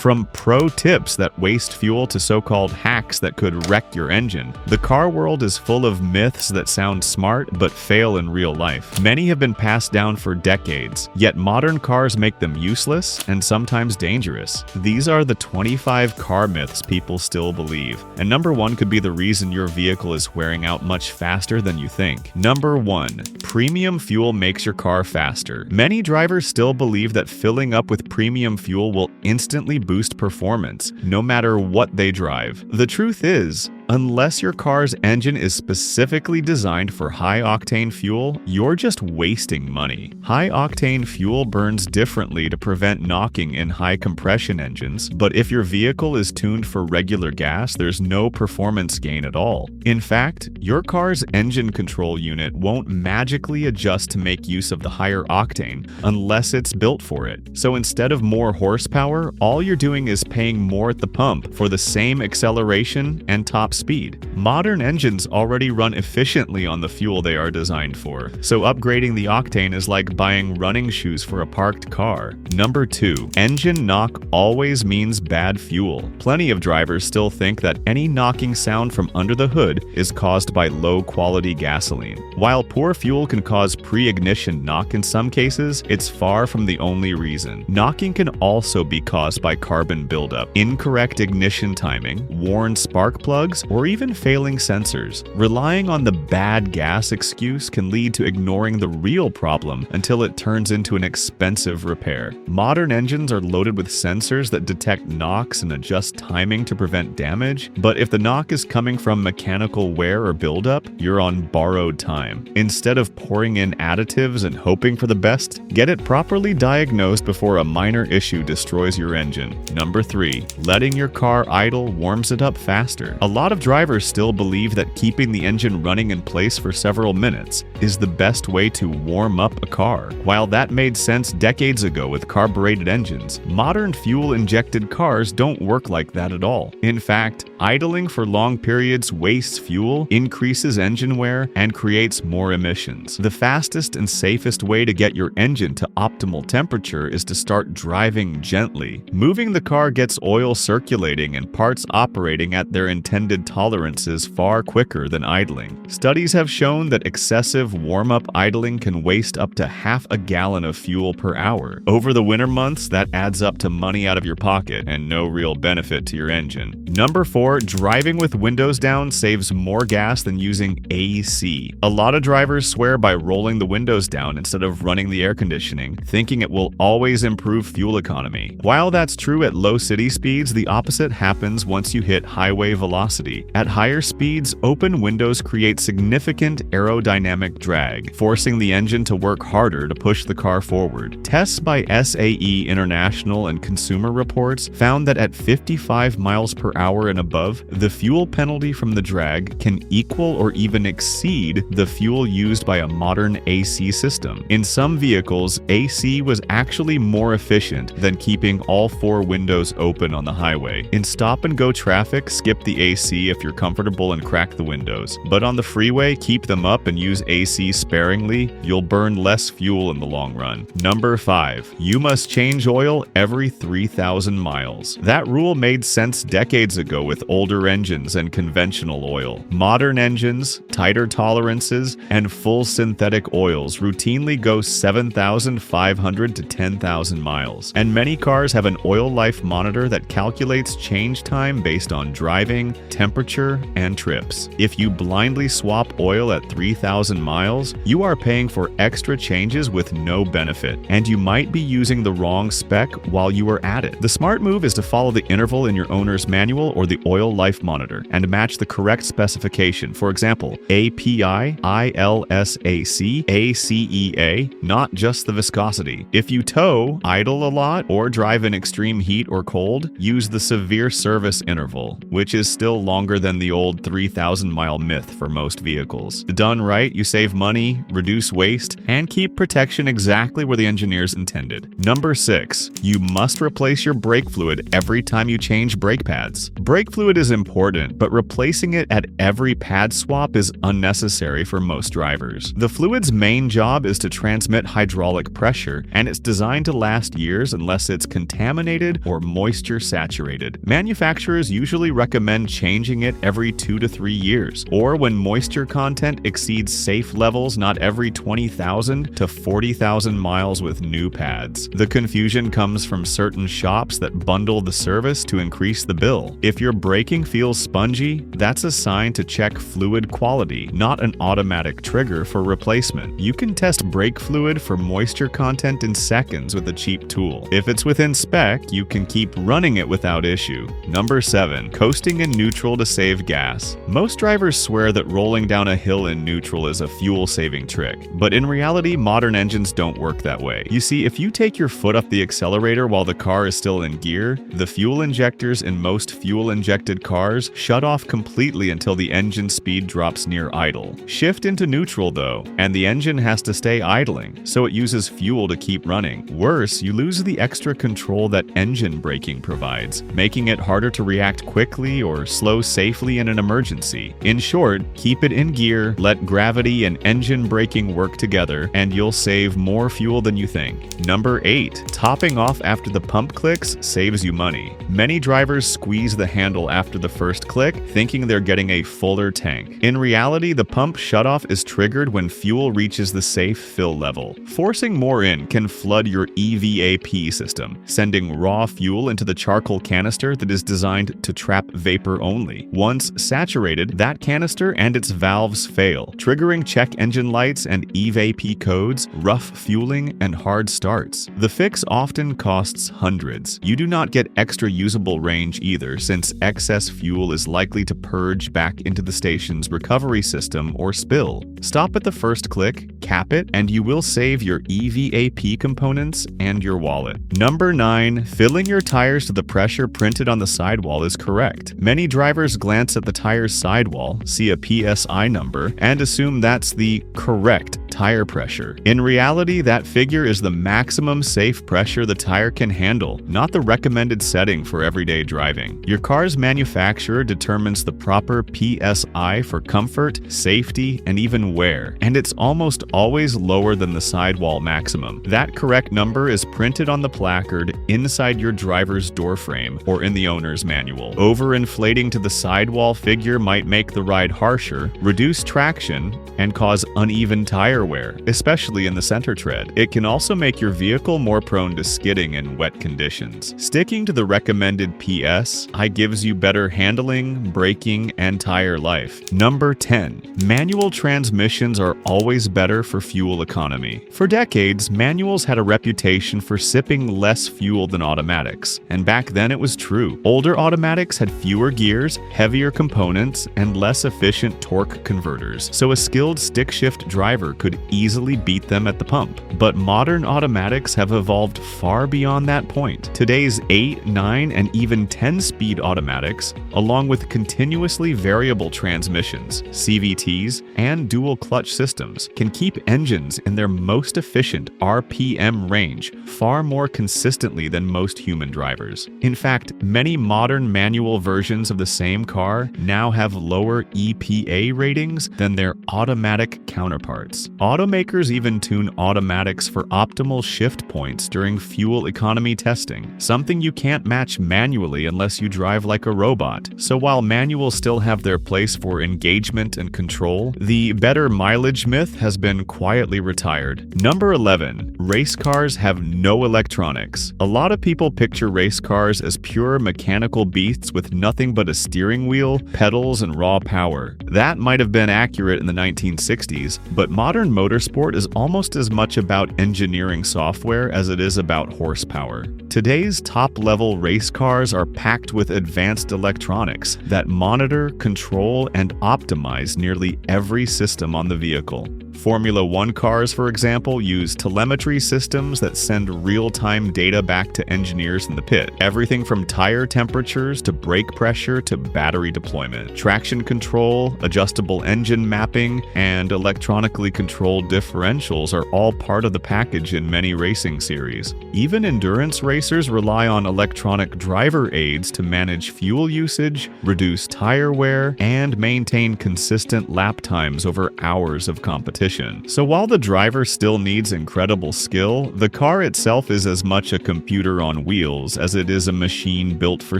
From pro tips that waste fuel to so-called hacks that could wreck your engine, the car world is full of myths that sound smart but fail in real life. Many have been passed down for decades, yet modern cars make them useless and sometimes dangerous. These are the 25 car myths people still believe, and number 1 could be the reason your vehicle is wearing out much faster than you think. Number 1. Premium fuel makes your car faster. Many drivers still believe that filling up with premium fuel will instantly boost performance, no matter what they drive. The truth is, unless your car's engine is specifically designed for high-octane fuel, you're just wasting money. High-octane fuel burns differently to prevent knocking in high-compression engines, but if your vehicle is tuned for regular gas, there's no performance gain at all. In fact, your car's engine control unit won't magically adjust to make use of the higher octane unless it's built for it. So instead of more horsepower, all you're doing is paying more at the pump for the same acceleration and top speed. Modern engines already run efficiently on the fuel they are designed for, so upgrading the octane is like buying running shoes for a parked car. Number 2. Engine knock always means bad fuel. Plenty of drivers still think that any knocking sound from under the hood is caused by low-quality gasoline. While poor fuel can cause pre-ignition knock in some cases, it's far from the only reason. Knocking can also be caused by carbon buildup, incorrect ignition timing, worn spark plugs, or even failing sensors. Relying on the bad gas excuse can lead to ignoring the real problem until it turns into an expensive repair. Modern engines are loaded with sensors that detect knocks and adjust timing to prevent damage, but if the knock is coming from mechanical wear or buildup, you're on borrowed time. Instead of pouring in additives and hoping for the best, get it properly diagnosed before a minor issue destroys your engine. Number 3. Letting your car idle warms it up faster. A lot of drivers still believe that keeping the engine running in place for several minutes is the best way to warm up a car. While that made sense decades ago with carbureted engines, modern fuel-injected cars don't work like that at all. In fact, idling for long periods wastes fuel, increases engine wear, and creates more emissions. The fastest and safest way to get your engine to optimal temperature is to start driving gently. Moving the car gets oil circulating and parts operating at their intended tolerances far quicker than idling. Studies have shown that excessive warm-up idling can waste up to half a gallon of fuel per hour. Over the winter months, that adds up to money out of your pocket and no real benefit to your engine. Number 4, driving with windows down saves more gas than using AC. A lot of drivers swear by rolling the windows down instead of running the air conditioning, thinking it will always improve fuel economy. While that's true at low city speeds, the opposite happens once you hit highway velocity. At higher speeds, open windows create significant aerodynamic drag, forcing the engine to work harder to push the car forward. Tests by SAE International and Consumer Reports found that at 55 miles per hour and above, the fuel penalty from the drag can equal or even exceed the fuel used by a modern AC system. In some vehicles, AC was actually more efficient than keeping all 4 windows open on the highway. In stop-and-go traffic, skip the AC if you're comfortable and crack the windows. But on the freeway, keep them up and use AC sparingly. You'll burn less fuel in the long run. Number 5. You must change oil every 3,000 miles. That rule made sense decades ago with older engines and conventional oil. Modern engines, tighter tolerances, and full synthetic oils routinely go 7,500 to 10,000 miles. And many cars have an oil life monitor that calculates change time based on driving, temperature, and trips. If you blindly swap oil at 3,000 miles, you are paying for extra changes with no benefit, and you might be using the wrong spec while you are at it. The smart move is to follow the interval in your owner's manual or the oil life monitor and match the correct specification. For example, API, ILSAC, ACEA, not just the viscosity. If you tow, idle a lot, or drive in extreme heat or cold, use the severe service interval, which is still long longer than the old 3,000-mile myth for most vehicles. Done right, you save money, reduce waste, and keep protection exactly where the engineers intended. Number 6. You must replace your brake fluid every time you change brake pads. Brake fluid is important, but replacing it at every pad swap is unnecessary for most drivers. The fluid's main job is to transmit hydraulic pressure, and it's designed to last years unless it's contaminated or moisture saturated. Manufacturers usually recommend changing it every 2 to 3 years, or when moisture content exceeds safe levels, not every 20,000 to 40,000 miles with new pads. The confusion comes from certain shops that bundle the service to increase the bill. If your braking feels spongy, that's a sign to check fluid quality, not an automatic trigger for replacement. You can test brake fluid for moisture content in seconds with a cheap tool. If it's within spec, you can keep running it without issue. Number 7. Coasting in neutral to save gas. Most drivers swear that rolling down a hill in neutral is a fuel-saving trick, but in reality, modern engines don't work that way. You see, if you take your foot off the accelerator while the car is still in gear, the fuel injectors in most fuel-injected cars shut off completely until the engine speed drops near idle. Shift into neutral though, and the engine has to stay idling, so it uses fuel to keep running. Worse, you lose the extra control that engine braking provides, making it harder to react quickly or slow safely in an emergency. In short, keep it in gear, let gravity and engine braking work together, and you'll save more fuel than you think. Number 8. Topping off after the pump clicks saves you money. Many drivers squeeze the handle after the first click, thinking they're getting a fuller tank. In reality, the pump shutoff is triggered when fuel reaches the safe fill level. Forcing more in can flood your EVAP system, sending raw fuel into the charcoal canister that is designed to trap vapor only. Once saturated, that canister and its valves fail, triggering check engine lights and EVAP codes, rough fueling, and hard starts. The fix often costs hundreds. You do not get extra usable range either, since excess fuel is likely to purge back into the station's recovery system or spill. Stop at the first click, cap it, and you will save your EVAP components and your wallet. Number 9. Filling your tires to the pressure printed on the sidewall is correct. Many drivers glance at the tire's sidewall, see a PSI number, and assume that's the correct tire pressure. In reality, that figure is the maximum safe pressure the tire can handle, not the recommended setting for everyday driving. Your car's manufacturer determines the proper PSI for comfort, safety, and even wear, and it's almost always lower than the sidewall maximum. That correct number is printed on the placard inside your driver's door frame or in the owner's manual. Overinflating to the sidewall figure might make the ride harsher, reduce traction, and cause uneven tire wear, especially in the center tread. It can also make your vehicle more prone to skidding in wet conditions. Sticking to the recommended PSI gives you better handling, braking, and tire life. Number 10. Manual transmissions are always better for fuel economy. For decades, manuals had a reputation for sipping less fuel than automatics, and back then it was true. Older automatics had fewer gears, heavier components, and less efficient torque converters, so a skilled stick-shift driver could easily beat them at the pump. But modern automatics have evolved far beyond that point. Today's 8, 9, and even 10-speed automatics, along with continuously variable transmissions, CVTs, and dual clutch systems, can keep engines in their most efficient RPM range far more consistently than most human drivers. In fact, many modern manual versions of the same car now have lower EPA ratings than their automatic counterparts. Automakers even tune automatics for optimal shift points during fuel economy testing, something you can't match manually unless you drive like a robot. So while manuals still have their place for engagement and control, the better mileage myth has been quietly retired. Number 11. Race cars have no electronics. A lot of people picture race cars as pure mechanical beasts with nothing but a steering wheel, pedals, and raw power. That might have been accurate in the 1960s, but modern motorsport is almost as much about engineering software as it is about horsepower. Today's top-level race cars are packed with advanced electronics that monitor, control, and optimize nearly every system on the vehicle. Formula One cars, for example, use telemetry systems that send real-time data back to engineers in the pit. Everything from tire temperatures to brake pressure to battery deployment. Traction control, adjustable engine mapping, and electronically controlled differentials are all part of the package in many racing series. Even endurance racers rely on electronic driver aids to manage fuel usage, reduce tire wear, and maintain consistent lap times over hours of competition. So while the driver still needs incredible skill, the car itself is as much a computer on wheels as it is a machine built for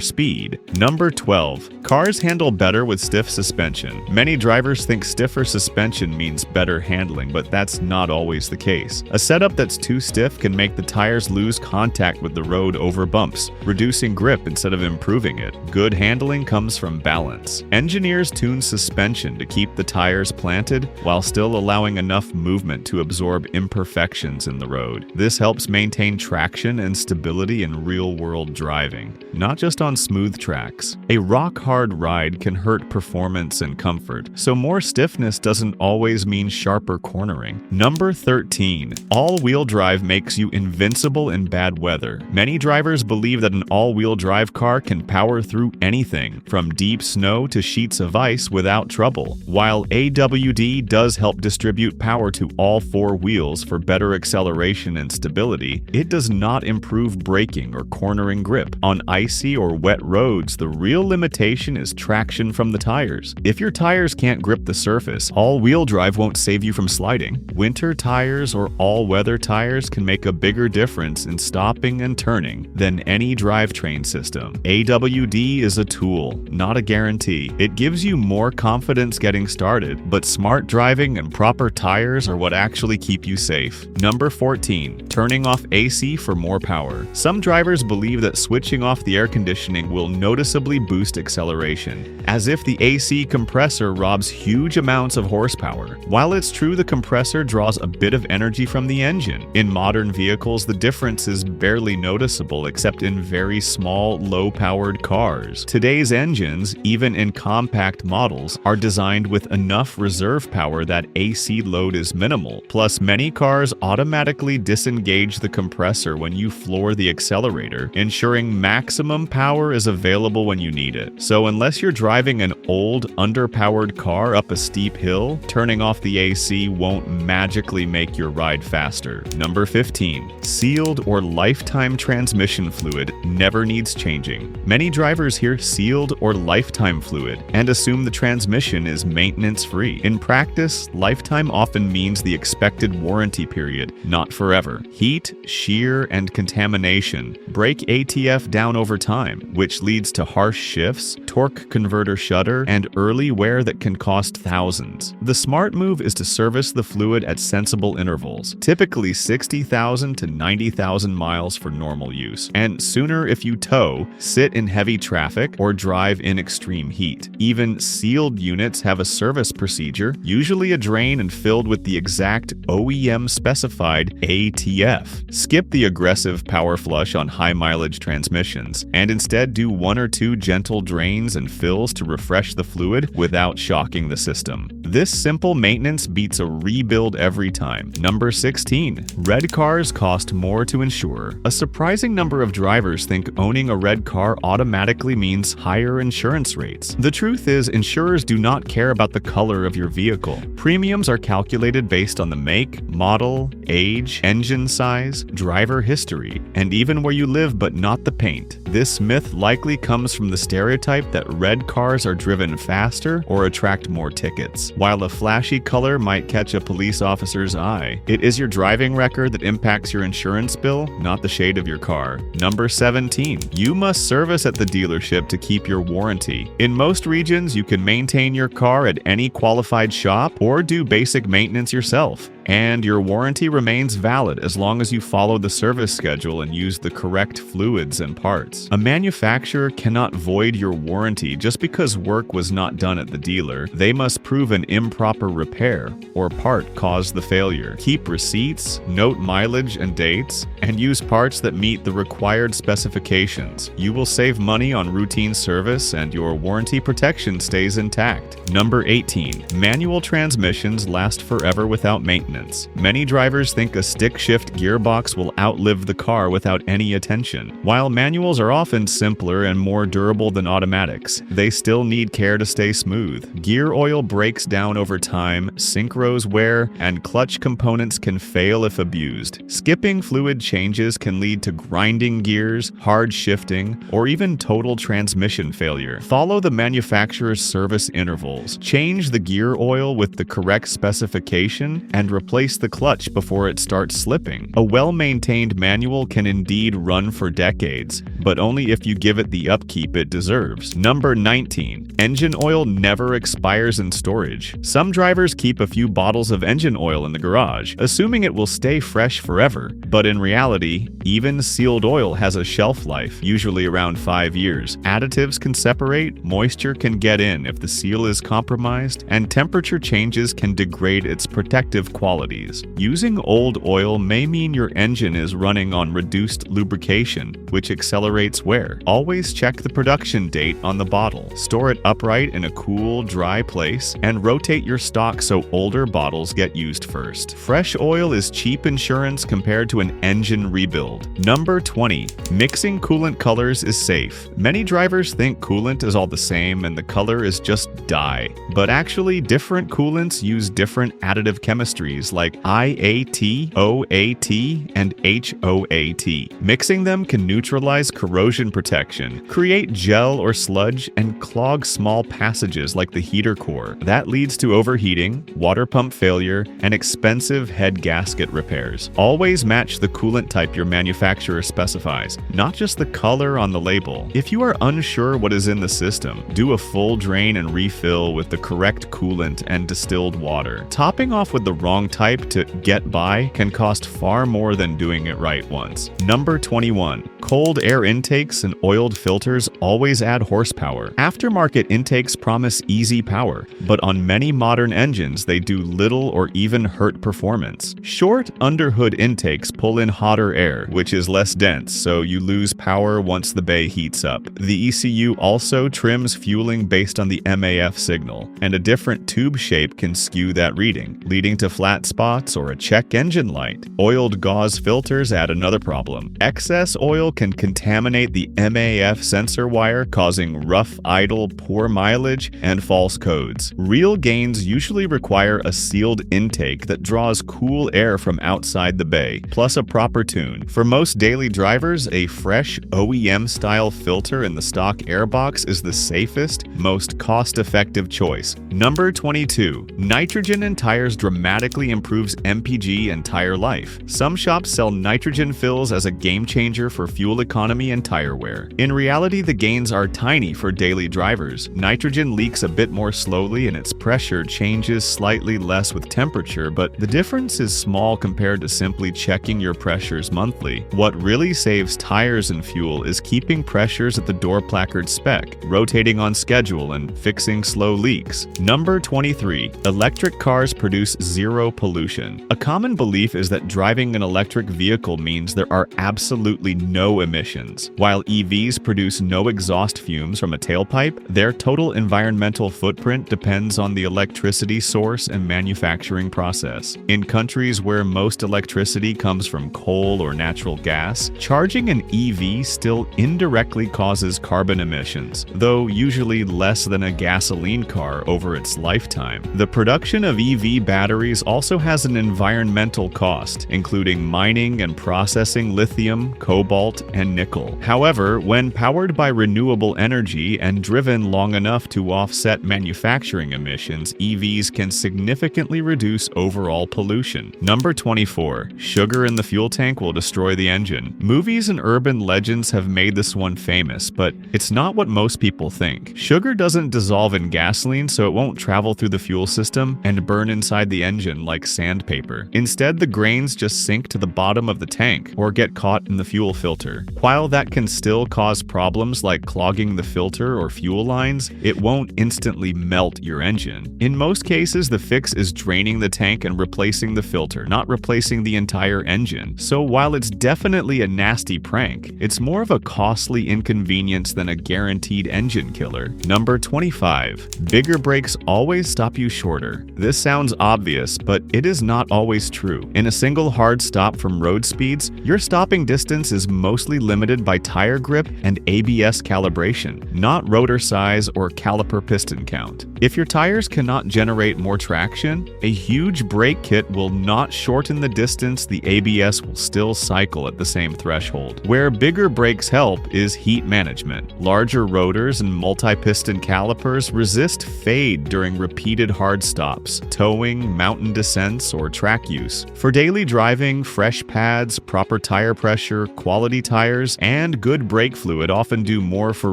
speed. Number 12. Cars handle better with stiff suspension. Many drivers think stiffer suspension means better handling, but that's not always the case. A setup that's too stiff can make the tires lose contact with the road over bumps, reducing grip instead of improving it. Good handling comes from balance. Engineers tune suspension to keep the tires planted while still allowing enough movement to absorb imperfections in the road. This helps maintain traction and stability in real-world driving, not just on smooth tracks. A rock-hard ride can hurt performance and comfort, so more stiffness doesn't always mean sharper cornering. Number 13. All-wheel drive makes you invincible in bad weather. Many drivers believe that an all-wheel drive car can power through anything, from deep snow to sheets of ice without trouble. While AWD does help distribute power to all four wheels for better acceleration and stability, it does not improve braking or cornering grip. On icy or wet roads, the real limitation is traction from the tires. If your tires can't grip the surface, all-wheel drive won't save you from sliding. Winter tires or all-weather tires can make a bigger difference in stopping and turning than any drivetrain system. AWD is a tool, not a guarantee. It gives you more confidence getting started, but smart driving and proper tires are what actually keep you safe. Number 14. Turning off AC for more power. Some drivers believe that switching off the air conditioning will noticeably boost acceleration, as if the AC compressor robs huge amounts of horsepower. While it's true the compressor draws a bit of energy from the engine, in modern vehicles the difference is barely noticeable except in very small, low-powered cars. Today's engines, even in compact models, are designed with enough reserve power that AC load is minimal. Plus, many cars automatically disengage the compressor when you floor the accelerator, ensuring maximum power is available when you need it. So unless you're driving an old, underpowered car up a steep hill, turning off the AC won't magically make your ride faster. Number 15. Sealed or lifetime transmission fluid never needs changing. Many drivers hear sealed or lifetime fluid and assume the transmission is maintenance-free. In practice, lifetime often means the expected warranty period, not forever. Heat, shear, and contamination break ATF down over time, which leads to harsh shifts, torque converter shudder, and early wear that can cost thousands. The smart move is to service the fluid at sensible intervals, typically 60,000 to 90,000 miles for normal use, and sooner if you tow, sit in heavy traffic, or drive in extreme heat. Even sealed units have a service procedure, usually a drain and filled with the exact OEM-specified ATF. Skip the aggressive power flush on high-mileage transmissions, and instead do one or two gentle drains and fills to refresh the fluid without shocking the system. This simple maintenance beats a rebuild every time. Number 16. Red cars cost more to insure. A surprising number of drivers think owning a red car automatically means higher insurance rates. The truth is, insurers do not care about the color of your vehicle. Premiums are calculated based on the make, model, age, engine size, driver history, and even where you live but not the paint. This myth likely comes from the stereotype that red cars are driven faster or attract more tickets. While a flashy color might catch a police officer's eye, it is your driving record that impacts your insurance bill, not the shade of your car. Number 17. You must service at the dealership to keep your warranty. In most regions, you can maintain your car at any qualified shop or do basic maintenance yourself. And your warranty remains valid as long as you follow the service schedule and use the correct fluids and parts. A manufacturer cannot void your warranty just because work was not done at the dealer. They must prove an improper repair or part caused the failure. Keep receipts, note mileage and dates, and use parts that meet the required specifications. You will save money on routine service and your warranty protection stays intact. Number 18. Manual transmissions last forever without maintenance. Many drivers think a stick-shift gearbox will outlive the car without any attention. While manuals are often simpler and more durable than automatics, they still need care to stay smooth. Gear oil breaks down over time, synchros wear, and clutch components can fail if abused. Skipping fluid changes can lead to grinding gears, hard shifting, or even total transmission failure. Follow the manufacturer's service intervals. Change the gear oil with the correct specification and replace the clutch before it starts slipping. A well-maintained manual can indeed run for decades, but only if you give it the upkeep it deserves. Number 19. Engine oil never expires in storage. Some drivers keep a few bottles of engine oil in the garage, assuming it will stay fresh forever. But in reality, even sealed oil has a shelf life, usually around 5 years. Additives can separate, moisture can get in if the seal is compromised, and temperature changes can degrade its protective qualities. Using old oil may mean your engine is running on reduced lubrication, which accelerates wear. Always check the production date on the bottle. Store it upright in a cool, dry place, and rotate your stock so older bottles get used first. Fresh oil is cheap insurance compared to an engine rebuild. Number 20. Mixing coolant colors is safe. Many drivers think coolant is all the same and the color is just dye. But actually, different coolants use different additive chemistries like IAT, OAT, and HOAT. Mixing them can neutralize corrosion protection, create gel or sludge, and clog small passages like the heater core. That leads to overheating, water pump failure, and expensive head gasket repairs. Always match the coolant type your manufacturer specifies, not just the color on the label. If you are unsure what is in the system, do a full drain and refill with the correct coolant and distilled water. Topping off with the wrong type to get by can cost far more than doing it right once. Number 21. Cold air intakes and oiled filters always add horsepower. Aftermarket intakes promise easy power, but on many modern engines they do little or even hurt performance. Short underhood intakes pull in hotter air, which is less dense, so you lose power once the bay heats up. The ECU also trims fueling based on the MAF signal, and a different tube shape can skew that reading, leading to flat spots or a check engine light. Oiled gauze filters add another problem. Excess oil can contaminate the MAF sensor wire, causing rough idle, poor mileage, and false codes. Real gains usually require a sealed intake that draws cool air from outside the bay, plus a proper tune. For most daily drivers, a fresh OEM-style filter in the stock airbox is the safest, most cost-effective choice. Number 22. Nitrogen in tires dramatically improves MPG and tire life. Some shops sell nitrogen fills as a game changer for fuel economy and tire wear. In reality, the gains are tiny for daily drivers. Nitrogen leaks a bit more slowly and its pressure changes slightly less with temperature, but the difference is small compared to simply checking your pressures monthly. What really saves tires and fuel is keeping pressures at the door placard spec, rotating on schedule, and fixing slow leaks. Number 23. Electric cars produce zero pollution. A common belief is that driving an electric vehicle means there are absolutely no emissions. While EVs produce no exhaust fumes from a tailpipe, their total environmental footprint depends on the electricity source and manufacturing process. In countries where most electricity comes from coal or natural gas, charging an EV still indirectly causes carbon emissions, though usually less than a gasoline car over its lifetime. The production of EV batteries also has an environmental cost, including mining and processing lithium, cobalt, and nickel. However, when powered by renewable energy and driven long enough to offset manufacturing emissions, EVs can significantly reduce overall pollution. Number 24. Sugar in the fuel tank will destroy the engine. Movies and urban legends have made this one famous, but it's not what most people think. Sugar doesn't dissolve in gasoline, so it won't travel through the fuel system and burn inside the engine like like sandpaper. Instead, the grains just sink to the bottom of the tank or get caught in the fuel filter. While that can still cause problems like clogging the filter or fuel lines, it won't instantly melt your engine. In most cases, the fix is draining the tank and replacing the filter, not replacing the entire engine. So while it's definitely a nasty prank, it's more of a costly inconvenience than a guaranteed engine killer. Number 25. Bigger brakes always stop you shorter. This sounds obvious, but it is not always true. In a single hard stop from road speeds, your stopping distance is mostly limited by tire grip and ABS calibration, not rotor size or caliper piston count. If your tires cannot generate more traction, a huge brake kit will not shorten the distance the ABS will still cycle at the same threshold. Where bigger brakes help is heat management. Larger rotors and multi-piston calipers resist fade during repeated hard stops, towing, mountain descents, or track use. For daily driving, fresh pads, proper tire pressure, quality tires, and good brake fluid often do more for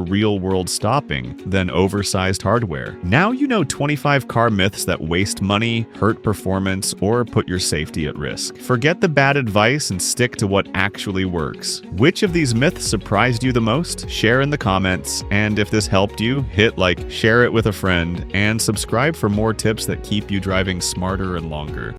real-world stopping than oversized hardware. Now you know 25 car myths that waste money, hurt performance, or put your safety at risk. Forget the bad advice and stick to what actually works. Which of these myths surprised you the most? Share in the comments, and if this helped you, hit like, share it with a friend, and subscribe for more tips that keep you driving smarter and longer.